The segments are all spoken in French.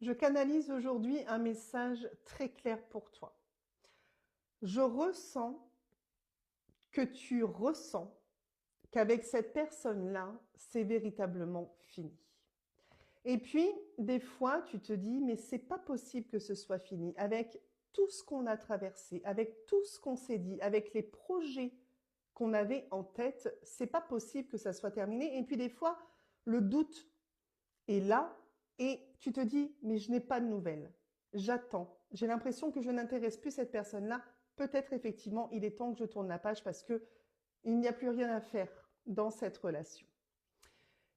Je canalise aujourd'hui un message très clair pour toi. Je ressens que tu ressens qu'avec cette personne-là, c'est véritablement fini. Et puis, des fois, tu te dis, mais c'est pas possible que ce soit fini. Avec tout ce qu'on a traversé, avec tout ce qu'on s'est dit, avec les projets qu'on avait en tête, c'est pas possible que ça soit terminé. Et puis, des fois, le doute est là et tu te dis, mais je n'ai pas de nouvelles. J'attends. J'ai l'impression que je n'intéresse plus cette personne-là. Peut-être effectivement, il est temps que je tourne la page parce que il n'y a plus rien à faire dans cette relation.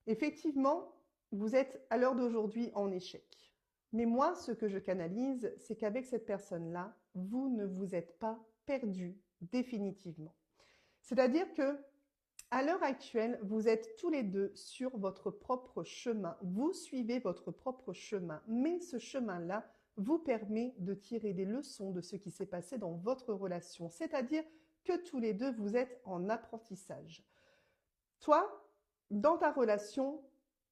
Effectivement, vous êtes à l'heure d'aujourd'hui en échec. Mais moi, ce que je canalise, c'est qu'avec cette personne-là, vous ne vous êtes pas perdu définitivement. C'est-à-dire que à l'heure actuelle, vous êtes tous les deux sur votre propre chemin. Vous suivez votre propre chemin, mais ce chemin-là vous permet de tirer des leçons de ce qui s'est passé dans votre relation. C'est-à-dire que tous les deux, vous êtes en apprentissage. Toi, dans ta relation,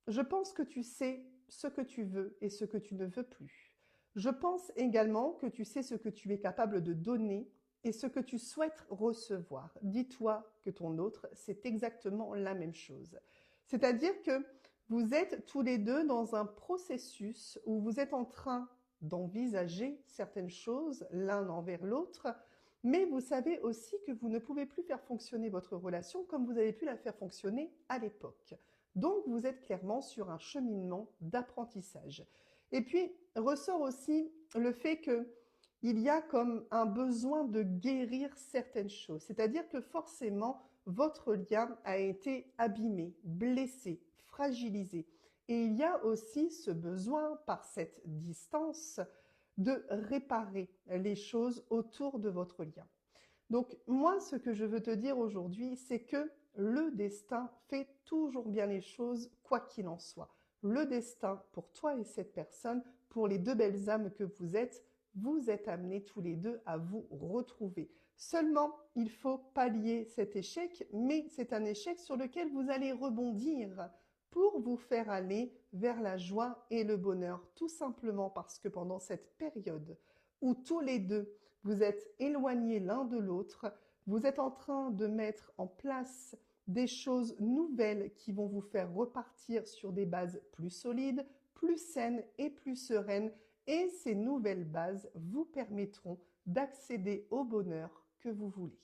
je pense que tu sais ce que tu veux et ce que tu ne veux plus. Je pense également que tu sais ce que tu es capable de donner et ce que tu souhaites recevoir. Dis-toi que ton autre, c'est exactement la même chose. C'est-à-dire que vous êtes tous les deux dans un processus où vous êtes en train d'envisager certaines choses l'un envers l'autre, mais vous savez aussi que vous ne pouvez plus faire fonctionner votre relation comme vous avez pu la faire fonctionner à l'époque. Donc, vous êtes clairement sur un cheminement d'apprentissage. Et puis, ressort aussi le fait que il y a comme un besoin de guérir certaines choses. C'est-à-dire que forcément, votre lien a été abîmé, blessé, fragilisé. Et il y a aussi ce besoin, par cette distance, de réparer les choses autour de votre lien. Donc moi, ce que je veux te dire aujourd'hui, c'est que le destin fait toujours bien les choses, quoi qu'il en soit. Le destin, pour toi et cette personne, pour les deux belles âmes que vous êtes amenés tous les deux à vous retrouver. Seulement, il faut pallier cet échec, mais c'est un échec sur lequel vous allez rebondir pour vous faire aller vers la joie et le bonheur, tout simplement parce que pendant cette période où tous les deux vous êtes éloignés l'un de l'autre, vous êtes en train de mettre en place des choses nouvelles qui vont vous faire repartir sur des bases plus solides, plus saines et plus sereines. Et ces nouvelles bases vous permettront d'accéder au bonheur que vous voulez.